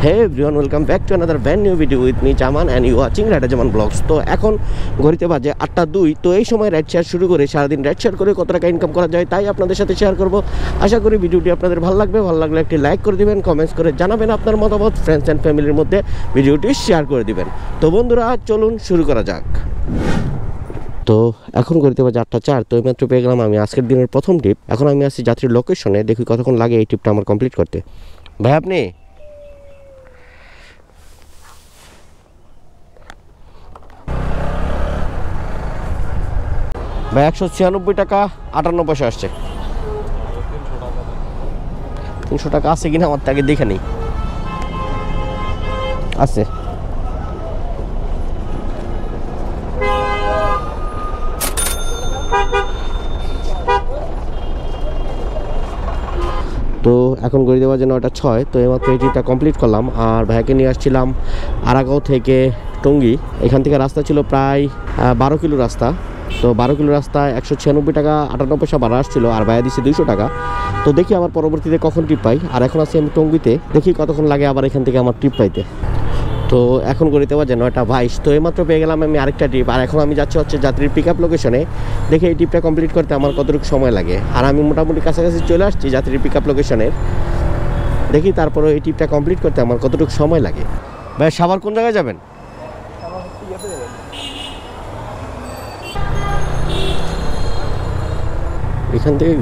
Hey everyone, welcome back to another brand new video with me Jaman and you watching Rider Jaman Vlogs। তো এখন ঘড়িতে বাজে 8:02। তো এই সময় রাইড শেয়ার শুরু করে সারাদিন রাইড শেয়ার করে কত টাকা ইনকাম করা যায় তাই আপনাদের সাথে শেয়ার করব। আশা করি ভিডিওটি আপনাদের ভালো লাগবে। ভালো লাগলে একটি লাইক করে দিবেন, কমেন্টস করে জানাবেন আপনার মতামত, ফ্রেন্ডস অ্যান্ড ফ্যামিলির মধ্যে ভিডিওটি শেয়ার করে দিবেন। তো বন্ধুরা চলুন শুরু করা যাক। তো এখন ঘড়িতে বাজে 8:04। তো এইমাত্র পেয়ে গেলাম আমি আজকের দিনের প্রথম ট্রিপ। এখন আমি আসছি যাত্রীর লোকেশনে, দেখি কতক্ষণ লাগে এই ট্রিপটা আমার কমপ্লিট করতে। ভাই আপনি ভাই 196 টাকা 58 পয়সা আসছে। 300 টাকা আছে কিনা আমার তাকে দেখে নেই। আছে তো এখন ঘড়িতে বাজে 9:06। তো এইমাত্র এই ট্রিপটা কমপ্লিট করলাম আর ভাইকে নিয়ে আসছিলাম আরাগাঁও থেকে টঙ্গী। এখান থেকে রাস্তা ছিল প্রায় 12 কিলো রাস্তা। তো 12 কিলো রাস্তায় 196 টাকা 58 পয়সা ভাড়া আসছিল আর ভাইয়া দিচ্ছে 200 টাকা। তো দেখি আবার পরবর্তীতে কখন ট্রিপ পাই। আর এখন আছি আমি টঙ্গীতে, দেখি কতক্ষণ লাগে আবার এখান থেকে আমার ট্রিপ পাইতে। তো এখন ঘড়িতে বাজে 9:22। তো এইমাত্র পেয়ে গেলাম আমি আরেকটা ট্রিপ আর এখন আমি যাচ্ছি হচ্ছে যাত্রীর পিক আপ লোকেশনে। দেখি এই ট্রিপটা কমপ্লিট করতে আমার কতটুকু সময় লাগে। আর আমি মোটামুটি কাছাকাছি চলে আসছি যাত্রীর পিক আপ লোকেশনের। দেখি তারপরে এই ট্রিপটা কমপ্লিট করতে আমার কতটুকু সময় লাগে। ভাই সাভার কোন জায়গায় যাবেন? এখান থেকে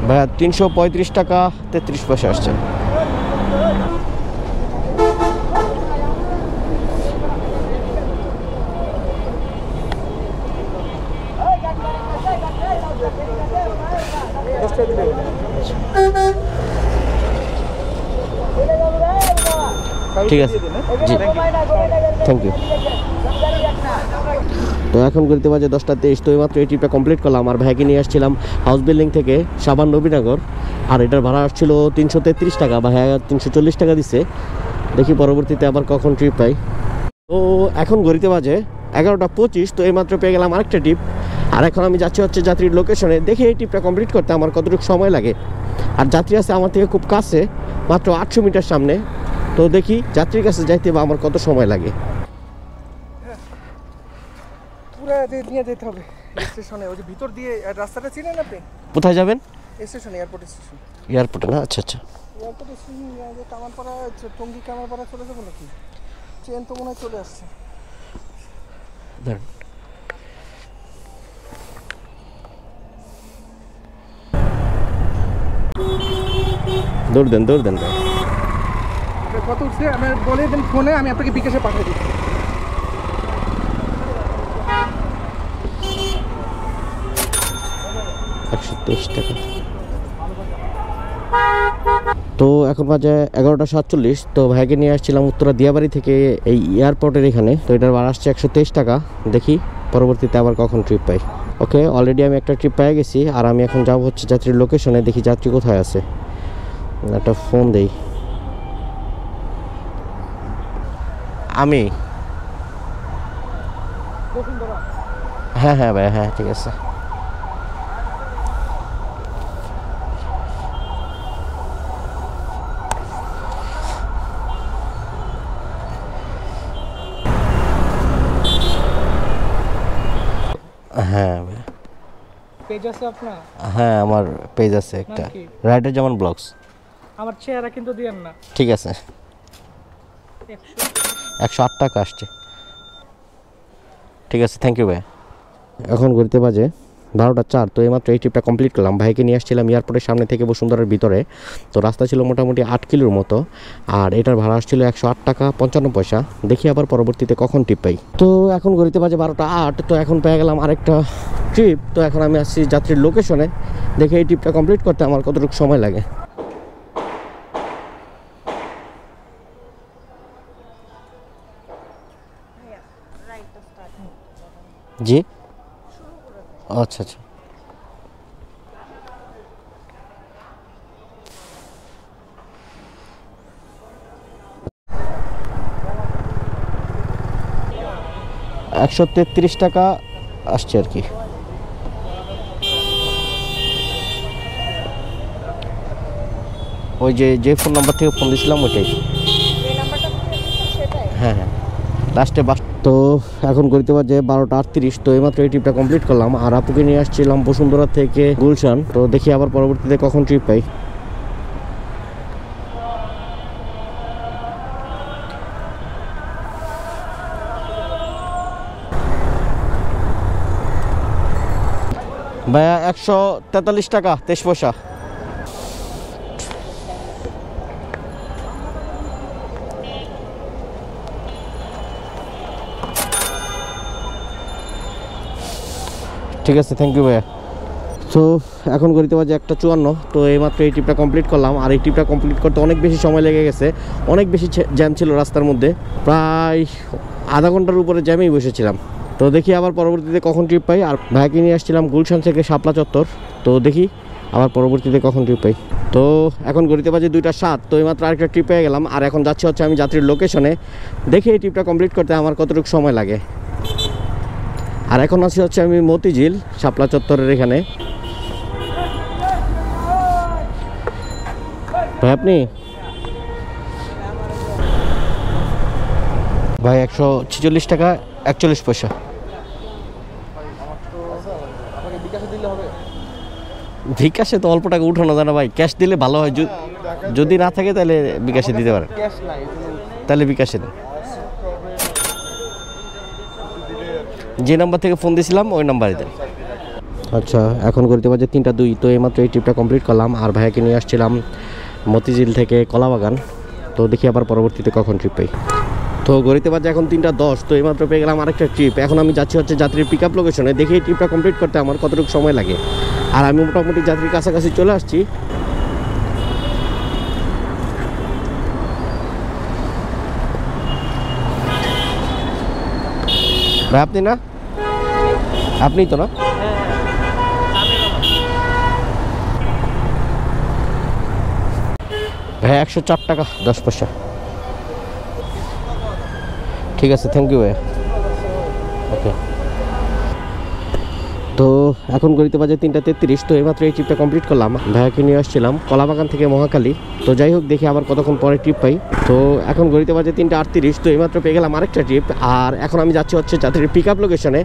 ভাইয়া 335 টাকা 33 পয়সা আসছে। ঠিক আছে জি, থ্যাংক ইউ। তো এখন ঘড়িতে বাজে 10:23। তো এইমাত্র এই ট্রিপটা কমপ্লিট করলাম আর ভাইকে নিয়ে আসছিলাম হাউস বিল্ডিং থেকে সাভার নবীনগর। আর এটার ভাড়া আসছিল 333 টাকা, ভাইয়া 340 টাকা দিচ্ছে। দেখি পরবর্তীতে আবার কখন ট্রিপ পাই। তো এখন ঘড়িতে বাজে 11:25। তো এইমাত্র পেয়ে গেলাম আরেকটা ট্রিপ আর এখন আমি যাচ্ছি হচ্ছে যাত্রীর লোকেশনে। দেখি এই ট্রিপটা কমপ্লিট করতে আমার কতটুকু সময় লাগে। আর যাত্রী আছে আমার থেকে খুব কাছে, মাত্র 800 মিটার সামনে। তো দেখি যাত্রীর কাছে যাইতে বা আমার কত সময় লাগে। পুরো নিয়ে যেতে হবে স্টেশনে, ওই যে ভিতর দিয়ে রাস্তাটা চিনেন আপনি? কোথায় যাবেন? স্টেশনে, এয়ারপোর্ট স্টেশন। এয়ারপোর্টে না? আচ্ছা আচ্ছা। এয়ারপোর্ট স্টেশন কামারপাড়া, টঙ্গী কামারপাড়া চলে যাবো নাকি? ট্রেন তো মনে হয় চলে আসছে। দৌড় দেন দৌড় দেন। কত উঠছে আমি বলে দেন ফোনে, আমি আপনাকে বিকাশে পাঠিয়ে দিচ্ছি। 123 টাকা। তো এখন বাজে 11:47। তো ভাইকে নিয়ে আসছিলাম উত্তরা দিয়াবাড়ি থেকে এই এয়ারপোর্টের এখানে। তো এটার ভাড়া আসছে 123 টাকা। দেখি পরবর্তীতে আবার কখন ট্রিপ পাই। ওকে, অলরেডি আমি একটা ট্রিপ পেয়ে গেছি আর আমি এখন যাব হচ্ছে যাত্রীর লোকেশনে। দেখি যাত্রী কোথায় আছে, একটা ফোন দেই। আমি হ্যাঁ হ্যাঁ ভাই, হ্যাঁ ঠিক আছে। হ্যাঁ পেজ আছে আপনার? হ্যাঁ আমার পেজ আছে একটা, রাইডার জামান ব্লগস। আমার চেহারা কিন্তু দিয়েন না। ঠিক আছে। 108 টাকা আসছে। ঠিক আছে, থ্যাংক ইউ ভাই। এখন ঘুরতে বাজে 12:04। তো এইমাত্র এই ট্রিপটা কমপ্লিট করলাম। ভাইকে নিয়ে আসছিলাম এয়ারপোর্টের সামনে থেকে বসুন্ধরার ভিতরে। তো রাস্তা ছিল মোটামুটি 8 কিলোর মতো আর এটার ভাড়া আসছিল 108 টাকা 55 পয়সা। দেখি আবার পরবর্তীতে কখন ট্রিপ পাই। তো এখন ঘুরতে বাজে 12:08। তো এখন পেয়ে গেলাম আরেকটা ট্রিপ। তো এখন আমি আসছি যাত্রীর লোকেশনে। দেখি এই ট্রিপটা কমপ্লিট করতে আমার কতটুকু সময় লাগে। জি আচ্ছা আচ্ছা। $133 টাকা আসছে আর কি। ওই যে ফোন নাম্বার থেকে ফোন দিয়েছিলাম ওইটাই। এই নাম্বারটা থেকে দিচ্ছেন সেটাই? হ্যাঁ হ্যাঁ, লাস্টে বাস। তো এখন করতে বাজে 12:38। তো এইমাত্র এই ট্রিপটা কমপ্লিট করলাম আর আপুকে নিয়ে আসছিলাম বসুন্ধরা থেকে গুলশান। তো দেখি আবার পরবর্তীতে কখন ট্রিপ পাই। ভাইয়া 143 টাকা 23 পয়সা। ঠিক আছে, থ্যাংক ইউ ভাইয়া। তো এখন ঘড়িতে বাজে 1:54। তো এইমাত্র এই ট্রিপটা কমপ্লিট করলাম আর এই ট্রিপটা কমপ্লিট করতে অনেক বেশি সময় লেগে গেছে, অনেক বেশি জ্যাম ছিল রাস্তার মধ্যে, প্রায় আধা ঘন্টার উপরে জ্যামেই বসেছিলাম। তো দেখি আবার পরবর্তীতে কখন ট্রিপ পাই। আর ভাইকে নিয়ে আসছিলাম গুলশান থেকে শাপলা চত্বর। তো দেখি আবার পরবর্তীতে কখন ট্রিপ পাই। তো এখন ঘড়িতে বাজে 2:07। তো এইমাত্র আরেকটা ট্রিপ পেয়ে গেলাম আর এখন যাচ্ছি হচ্ছে আমি যাত্রীর লোকেশনে। দেখি এই ট্রিপটা কমপ্লিট করতে আমার কতটুকু সময় লাগে। আর এখন আছি হচ্ছে আমি মতিঝিল শাপলা চত্বরের এখানে। ভাই আপনি? ভাই 146 টাকা 41 পয়সা। বিকাশে তো অল্প টাকা উঠানো যায় না ভাই, ক্যাশ দিলে ভালো হয়। যদি না থাকে তাহলে বিকাশে দিতে পারেন, তাহলে বিকাশে দেন। যে নাম্বার থেকে ফোন দিয়েছিলাম ওই নাম্বারে দেন। আচ্ছা, এখন ঘড়িতে বাজে 3:02। তো এইমাত্র এই ট্রিপটা কমপ্লিট করলাম আর ভাইয়াকে নিয়ে আসছিলাম মতিঝিল থেকে কলাবাগান। তো দেখি আবার পরবর্তীতে কখন ট্রিপ পাই। তো ঘড়িতে বাজে এখন 3:10। তো এইমাত্র পেয়ে গেলাম আরেকটা ট্রিপ। এখন আমি যাচ্ছি হচ্ছে যাত্রীর পিক আপ লোকেশনে। দেখি এই ট্রিপটা কমপ্লিট করতে আমার কতটুকু সময় লাগে। আর আমি মোটামুটি যাত্রীর কাছাকাছি চলে আসছি। ভাই আপনি না? আপনিই তো না? ভাই 104 টাকা 10 পয়সা। ঠিক আছে, থ্যাংক ইউ ভাই। ওকে। তো এখন ঘড়িতে বাজে 3:33। তো এইমাত্র এই ট্রিপটা কমপ্লিট করলাম। ভাইয়াকে নিয়ে আসছিলাম কলাবাগান থেকে মহাখালী। তো যাই হোক, দেখি আবার কতক্ষণ পরে ট্রিপ পাই। তো এখন ঘড়িতে বাজে 3:38। তো এইমাত্র পেয়ে গেলাম আরেকটা ট্রিপ আর এখন আমি যাচ্ছি হচ্ছে যাত্রীর পিক আপ লোকেশনে।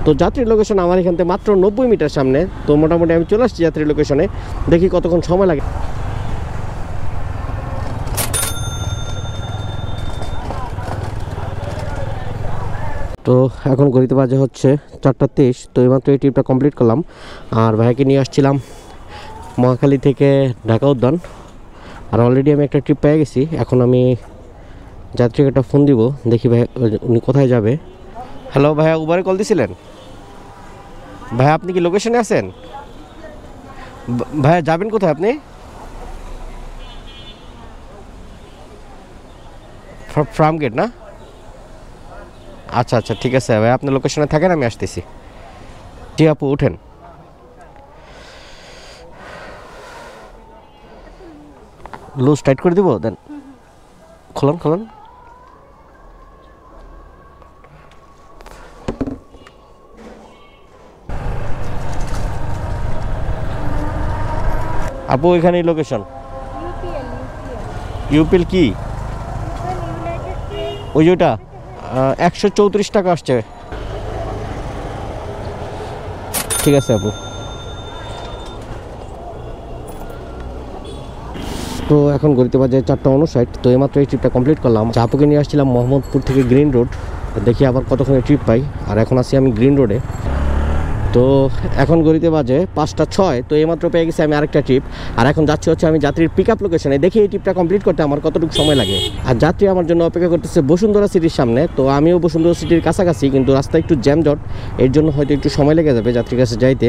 তো যাত্রীর লোকেশন আমার এখান থেকে মাত্র 90 মিটার সামনে। তো মোটামুটি আমি চলে আসছি যাত্রীর লোকেশনে। দেখি কতক্ষণ সময় লাগে। তো এখন ঘড়িতে বাজে হচ্ছে 4:23। তো এইমাত্র এই ট্রিপটা কমপ্লিট করলাম আর ভাইকে নিয়ে আসছিলাম মহাখালী থেকে ঢাকা উদ্যান। আর অলরেডি আমি একটা ট্রিপ পেয়ে গেছি। এখন আমি যাত্রীকে একটা ফোন দিব, দেখি ভাই উনি কোথায় যাবে। হ্যালো ভাইয়া, উবারে কল দিছিলেন? ভাইয়া আপনি কি লোকেশনে আছেন? ভাইয়া যাবেন কোথায় আপনি? ফার্ম গেট না? আচ্ছা আচ্ছা, ঠিক আছে ভাই, আপনি লোকেশনে থাকেন, আমি আসতেছি। জি আপু, উঠেন। লুজ টাইট করে দিব, দেন খোলন খোলন। আপু এখানেই লোকেশন। ইউপিএল কি? ওই যেটা 134 টাকা আসছে। ঠিক আছে আপু। তো এখন ঘড়িতে বাজে 4:59। তো এইমাত্র এই ট্রিপটা কমপ্লিট করলাম। আপুকে নিয়ে আসছিলাম মোহাম্মদপুর থেকে গ্রিন রোড। দেখি আবার কতক্ষণে ট্রিপ পাই। আর এখন আছি আমি গ্রিন রোডে। তো এখন ঘড়িতে বাজে 5:06। তো এইমাত্র পেয়ে গেছি আমি আরেকটা ট্রিপ আর এখন যাচ্ছি হচ্ছে আমি যাত্রীর পিক আপ লোকেশনে। দেখি এই ট্রিপটা কমপ্লিট করতে আমার কতটুকু সময় লাগে। আর যাত্রী আমার জন্য অপেক্ষা করতেছে বসুন্ধরা সিটির সামনে। তো আমিও বসুন্ধরা সিটির কাছাকাছি, কিন্তু রাস্তা একটু জ্যামজট, এর জন্য হয়তো একটু সময় লেগে যাবে যাত্রীর কাছে যাইতে।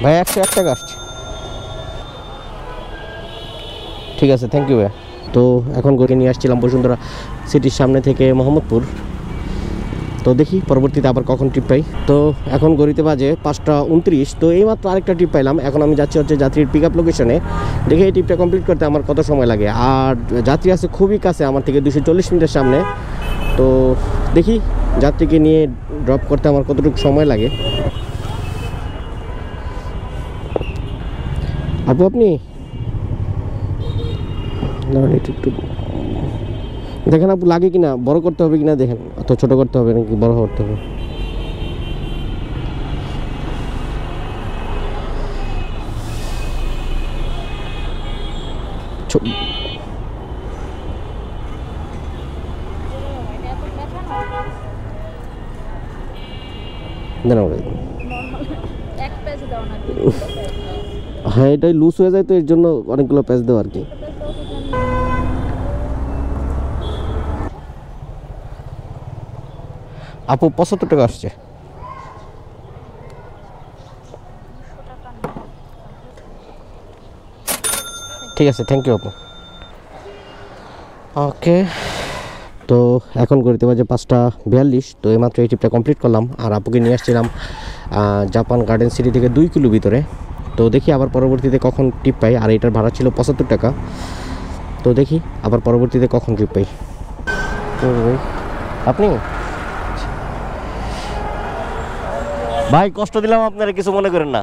ভাই 101 টাকা আসছে। ঠিক আছে, থ্যাংক ইউ ভাই। তো এখন করে নিয়ে আসছিলাম বসুন্ধরা সিটির সামনে থেকে মোহাম্মদপুর। তো দেখি পরবর্তীতে আবার কখন ট্রিপ পাই। তো এখন ঘড়িতে বাজে 5:29। তো এইমাত্র আরেকটা ট্রিপ পাইলাম। এখন আমি যাচ্ছি হচ্ছে যাত্রীর পিক আপ লোকেশনে। দেখি এই ট্রিপটা কমপ্লিট করতে আমার কত সময় লাগে। আর যাত্রী আছে খুবই কাছে আমার থেকে, 240 মিনিটের সামনে। তো দেখি যাত্রীকে নিয়ে ড্রপ করতে আমার কতটুকু সময় লাগে। আপু আপনি একটু দেখেন আপু, লাগে কিনা, বড় করতে হবে কিনা দেখেন, অত ছোট করতে হবে নাকি বড় করতে হবে। হ্যাঁ, এটাই লুজ হয়ে যায়, তো এর জন্য অনেকগুলো প্যাচ দেওয়া আর কি। আপু 75 টাকা আসছে। ঠিক আছে, থ্যাংক ইউ আপু। ওকে, তো এখন ঘড়িতে বাজে 5:42। তো এইমাত্র এই ট্রিপটা কমপ্লিট করলাম। আর আপুকে নিয়ে আসছিলাম জাপান গার্ডেন সিটি থেকে 2 কিলো ভিতরে। তো দেখি আবার পরবর্তীতে কখন ট্রিপ পাই। আর এটার ভাড়া ছিল 75 টাকা। তো দেখি আবার পরবর্তীতে কখন ট্রিপ পাই। আপনি ভাই, কষ্ট দিলাম আপনারা, কিছু মনে করেন না,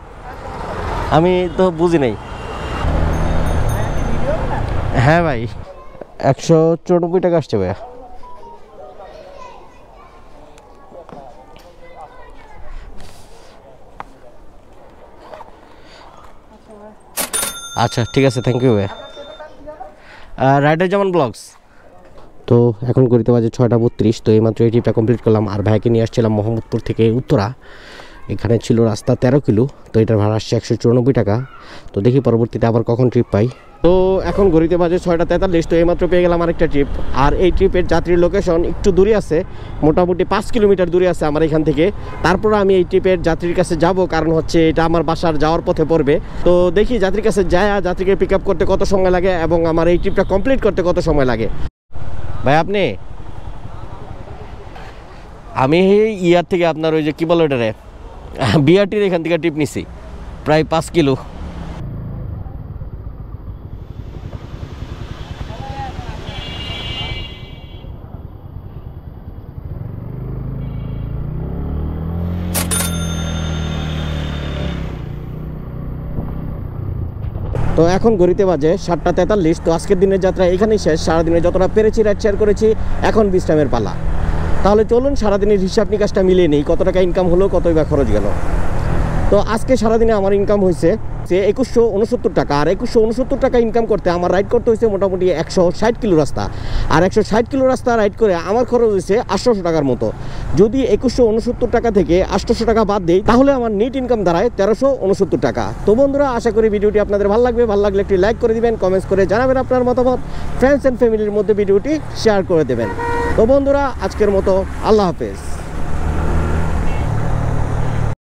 আমি তো বুঝি নাই। হ্যাঁ ভাই, 194 টাকা আসছে ভাইয়া। আচ্ছা ঠিক আছে, থ্যাংক ইউ ভাইয়া। রাইডার জামান ব্লগস। তো এখন ঘড়িতে বাজে 6:32। তো এইমাত্র এই ট্রিপটা কমপ্লিট করলাম। আর ভাইকে নিয়ে আসছিলাম মোহাম্মদপুর থেকে উত্তরা। এখানে ছিল রাস্তা 13 কিলো। তো এটার ভাড়া আসছে 194 টাকা। তো দেখি পরবর্তীতে আবার কখন ট্রিপ পাই। তো এখন ঘড়িতে বাজে 6:43। তো এইমাত্র পেয়ে গেলাম আরেকটা ট্রিপ। আর এই ট্রিপের যাত্রীর লোকেশন একটু দূরে আছে, মোটামুটি 5 কিলোমিটার দূরে আছে আমার এখান থেকে। তারপর আমি এই ট্রিপের যাত্রীর কাছে যাব, কারণ হচ্ছে এটা আমার বাসার যাওয়ার পথে পড়বে। তো দেখি যাত্রীর কাছে যায় যাত্রীকে পিক আপ করতে কত সময় লাগে এবং আমার এই ট্রিপটা কমপ্লিট করতে কত সময় লাগে। ভাই আপনি, আমি ইয়ার থেকে আপনার ওই যে কী বলো ওটারে, বিআরটির এখান থেকে ট্রিপ নিছি প্রায় 5 কিলো। তো এখন ঘড়িতে বাজে 7:43। তো আজকের দিনের যাত্রা এখানেই শেষ। সারাদিনে যতটা পেরেছি রাইড শেয়ার করেছি, এখন বিশ্রামের পালা। তাহলে চলুন সারাদিনের হিসাব নিকাশটা মিলিয়ে নিই, কত টাকা ইনকাম হলো, কতই বা খরচ গেল। তো আজকে সারাদিনে আমার ইনকাম হয়েছে 2169 টাকা। আর 2169 টাকা ইনকাম করতে আমার রাইড করতে হয়েছে মোটামুটি 160 কিলো রাস্তা। আর 160 কিলো রাস্তা রাইড করে আমার খরচ হয়েছে 800 টাকার মতো। যদি 2169 টাকা থেকে 800 টাকা বাদ দেই, তাহলে আমার নেট ইনকাম দাঁড়ায় 1369 টাকা। তো বন্ধুরা, আশা করি ভিডিওটি আপনাদের ভালো লাগবে। ভালো লাগলে একটি লাইক করে দিবেন, কমেন্টস করে জানাবেন আপনার মতামত, ফ্রেন্ডস অ্যান্ড ফ্যামিলির মধ্যে ভিডিওটি শেয়ার করে দেবেন। তো বন্ধুরা, আজকের মতো আল্লাহ হাফেজ।